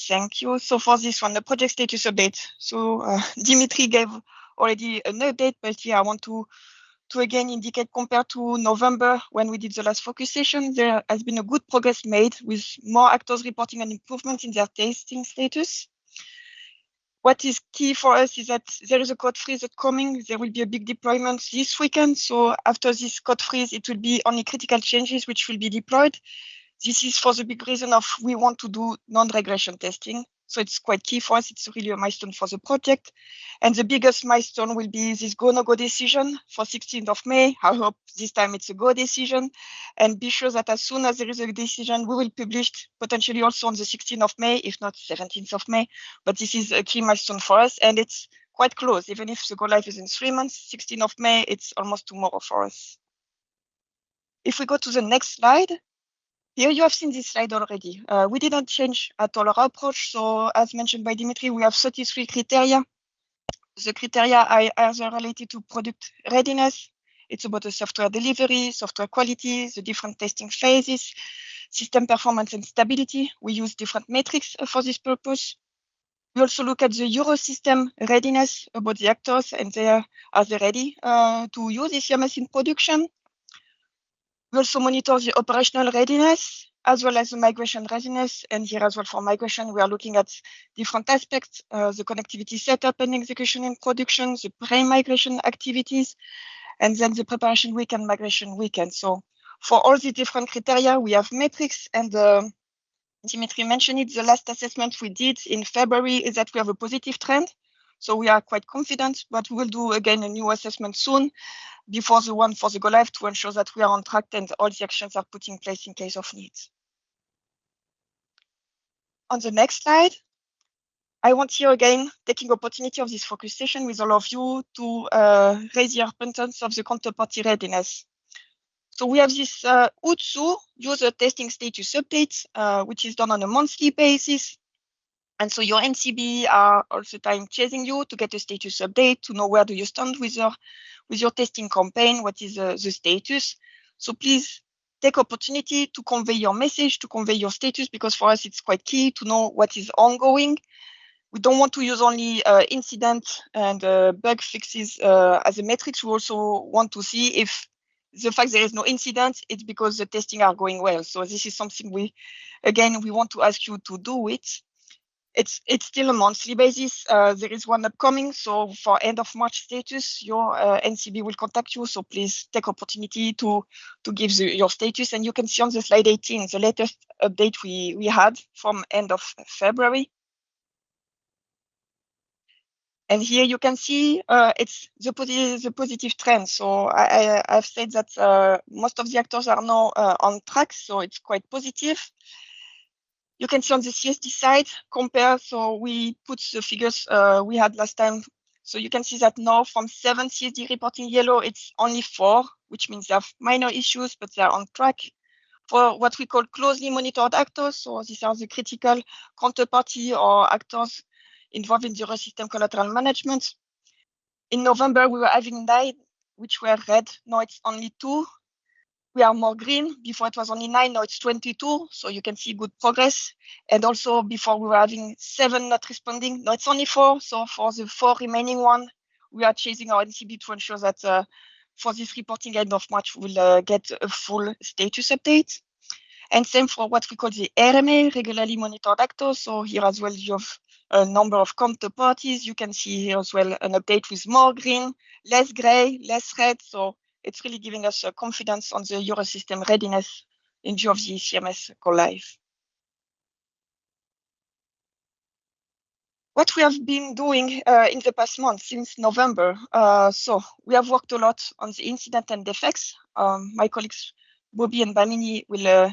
Thank you. So for this one, the project status update. So Dimitri gave already an update, but here I want to again indicate compared to November when we did the last focus session, there has been a good progress made with more actors reporting an improvement in their testing status. What is key for us is that there is a code freeze coming. There will be a big deployment this weekend. So after this code freeze, it will be only critical changes which will be deployed. This is for the big reason of we want to do non-regression testing. So it's quite key for us. It's really a milestone for the project. And the biggest milestone will be this go-no-go decision for 16th of May. I hope this time it's a go decision. And be sure that as soon as there is a decision, we will publish potentially also on the 16th of May, if not 17th of May. But this is a key milestone for us. And it's quite close. Even if the go-live is in 3 months, 16th of May, it's almost tomorrow for us. If we go to the next slide, here you have seen this slide already. We didn't change at all our approach. So as mentioned by Dimitri, we have 33 criteria. The criteria are either related to product readiness. It's about the software delivery, software quality, the different testing phases, system performance and stability. We use different metrics for this purpose. We also look at the Eurosystem readiness about the actors and are they ready to use ECMS in production. We also monitor the operational readiness as well as the migration readiness. And here as well for migration, we are looking at different aspects, the connectivity setup and execution in production, the pre-migration activities, and then the preparation week and migration weekend. So for all the different criteria, we have metrics, and Dimitri mentioned it, the last assessment we did in February is that we have a positive trend. So we are quite confident, but we will do again a new assessment soon before the one for the go-live to ensure that we are on track and all the actions are put in place in case of needs. On the next slide, I want here again, taking opportunity of this focus session with all of you to raise the importance of the counterparty readiness. So we have this UTSU, user testing status update, which is done on a monthly basis. And so your NCB are all the time chasing you to get a status update, to know where do you stand with your testing campaign, what is the status. So please take opportunity to convey your message, to convey your status, because for us it's quite key to know what is ongoing. We don't want to use only incident and bug fixes as a metric. We also want to see if the fact there is no incident, it's because the testing are going well. So this is something we want to ask you to do it. It's still a monthly basis. There is one upcoming. So for end of March status, your NCB will contact you. So please take opportunity to give your status. And you can see on the slide 18, the latest update we had from end of February. And here you can see it's the positive trend. So I've said that most of the actors are now on track. So it's quite positive. You can see on the CSD side, compare. So we put the figures we had last time. So you can see that now from 7 CSD reporting yellow, it's only 4, which means they have minor issues, but they're on track. For what we call closely monitored actors, so these are the critical counterparty or actors involved in the Eurosystem Collateral Management. In November, we were having 9, which were red. Now it's only 2. We are more green. Before it was only 9, now it's 22. So you can see good progress. And also before we were having 7 not responding. Now it's only 4. So for the 4 remaining one, we are chasing our NCB to ensure that for this reporting end of March, we'll get a full status update. And same for what we call the RMA, regularly monitored actors. So here as well, you have a number of counterparties. You can see here as well an update with more green, less gray, less red. So it's really giving us confidence on the Eurosystem readiness in view of the ECMS go-live. What we have been doing in the past month since November, so we have worked a lot on the incident and defects. My colleagues Bobby and Bamini will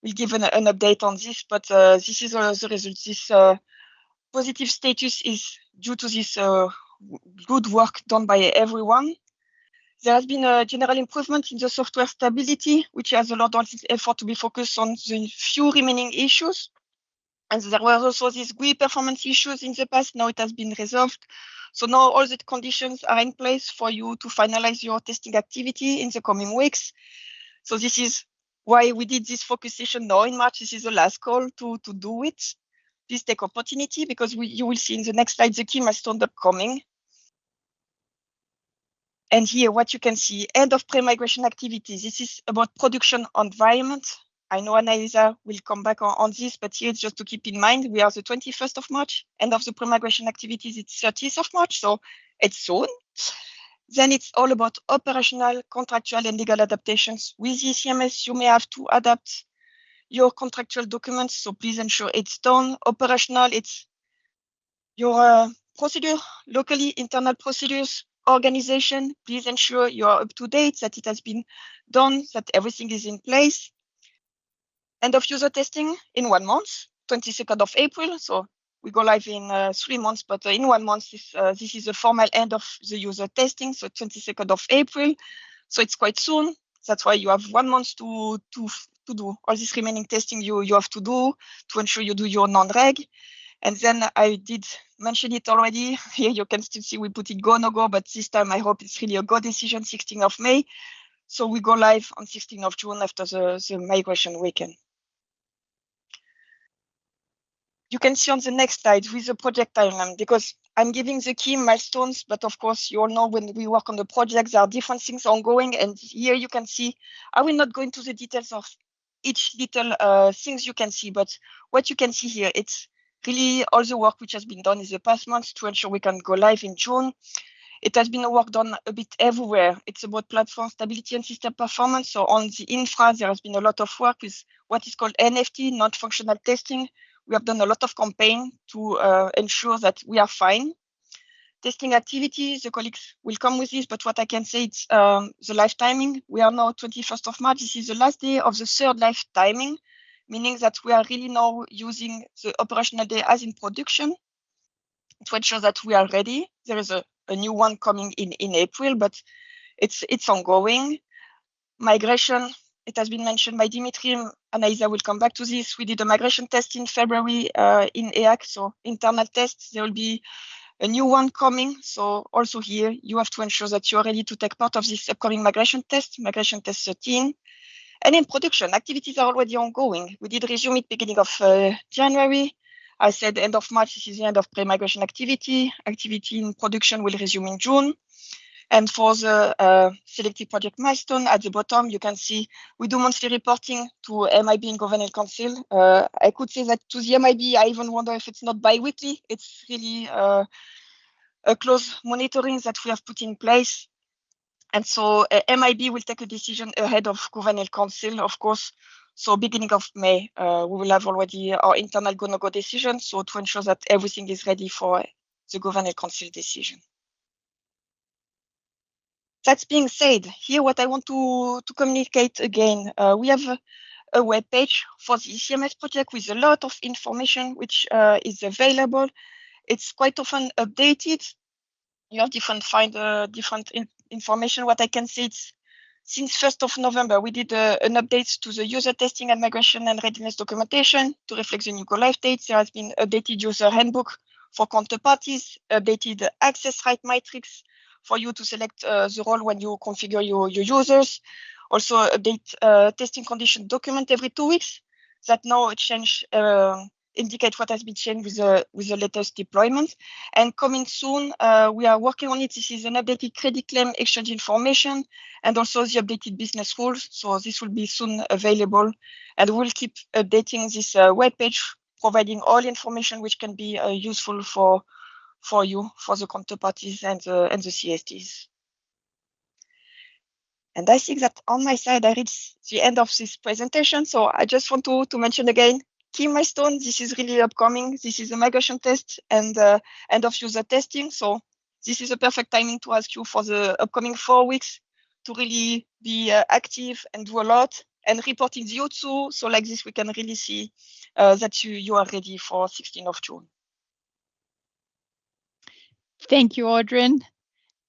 give an update on this, but this is the result. This positive status is due to this good work done by everyone. There has been a general improvement in the software stability, which has allowed all this effort to be focused on the few remaining issues. And there were also these GUI performance issues in the past. Now it has been resolved. So now all the conditions are in place for you to finalize your testing activity in the coming weeks. So this is why we did this focus session now in March. This is the last call to do it. please take opportunity because you will see in the next slide the key milestone upcoming. And here, what you can see, end of pre-migration activities. This is about production environment. I know Anna-Lisa will come back on this, but here it's just to keep in mind, we are the 21st of March. End of the pre-migration activities, it's 30th of March, so it's soon. Then it's all about operational, contractual, and legal adaptations. With the ECMS, you may have to adapt your contractual documents, so please ensure it's done. Operational, it's your procedure, locally internal procedures, organization. Please ensure you are up to date, that it has been done, that everything is in place. End of user testing in 1 month, 22nd of April. So we go live in 3 months, but in 1 month, this is the formal end of the user testing. So 22nd of April. So it's quite soon. That's why you have 1 month to do all this remaining testing you have to do to ensure you do your non-reg. And then I did mention it already. Here you can still see we put it go, no go, but this time I hope it's really a go decision, 16th of May. So we go live on 16th of June after the migration weekend. You can see on the next slide with the project timeline, because I'm giving the key milestones, but of course you all know when we work on the project, there are different things ongoing. And here you can see, I will not go into the details of each little things you can see, but what you can see here, it's really all the work which has been done in the past months to ensure we can go live in June. It has been a work done a bit everywhere. It's about platform stability and system performance. So on the infra, there has been a lot of work with what is called NFT, non-functional testing. We have done a lot of campaign to ensure that we are fine. Testing activities, the colleagues will come with this, but what I can say, it's the live timing. We are now 21st of March. This is the last day of the third live timing, meaning that we are really now using the operational day as in production to ensure that we are ready. There is a new one coming in April, but it's ongoing. Migration, it has been mentioned by Dimitri. Anaïsa will come back to this. We did a migration test in February in EAC, so internal tests. There will be a new one coming. So also here, you have to ensure that you are ready to take part of this upcoming migration test 13. And in production, activities are already ongoing. We did resume it beginning of January. I said end of March, this is the end of pre-migration activity. Activity in production will resume in June. And for the selected project milestone, at the bottom, you can see we do monthly reporting to MIB and Governance Council. I could say that to the MIB, I even wonder if it's not bi-weekly. It's really a close monitoring that we have put in place. And so MIB will take a decision ahead of Governance Council, of course. So beginning of May, we will have already our internal go-no-go decision. So to ensure that everything is ready for the Governance Council decision. That being said, here what I want to communicate again, we have a web page for the ECMS project with a lot of information which is available. It's quite often updated. You have different information. What I can say is since 1st of November, we did an update to the user testing and migration and readiness documentation to reflect the new go-live dates. There has been updated user handbook for counterparties, updated access right matrix for you to select the role when you configure your users. Also update testing condition document every 2 weeks. That now change indicate what has been changed with the latest deployment. And coming soon, we are working on it. This is an updated credit claim exchange information and also the updated business rules. So this will be soon available, and we'll keep updating this web page, providing all information which can be useful for you, for the counterparties and the CSDs. And I think that on my side, I reached the end of this presentation. So I just want to mention again, key milestone, this is really upcoming. This is a migration test and end of user testing. So this is a perfect timing to ask you for the upcoming 4 weeks to really be active and do a lot and report in the O2. So like this, we can really see that you are ready for 16th of June. Thank you, Audren.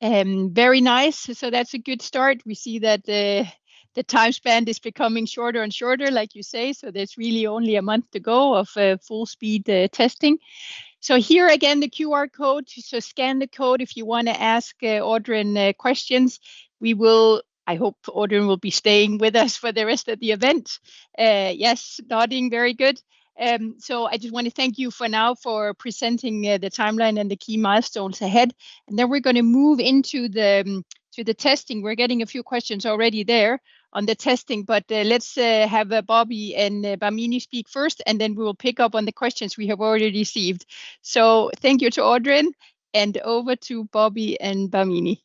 Very nice. So that's a good start. We see that the time span is becoming shorter and shorter, like you say. So there's really only a month to go of full speed testing. So here again, the QR code. So scan the code if you want to ask Audren questions. We will. I hope Audren will be staying with us for the rest of the event. Yes, nodding, very good. So I just want to thank you for now for presenting the timeline and the key milestones ahead. And then we're going to move into the testing. We're getting a few questions already there on the testing, but let's have Bobby and Bamini speak first, and then we will pick up on the questions we have already received. So thank you to Audren, and over to Bobby and Bamini.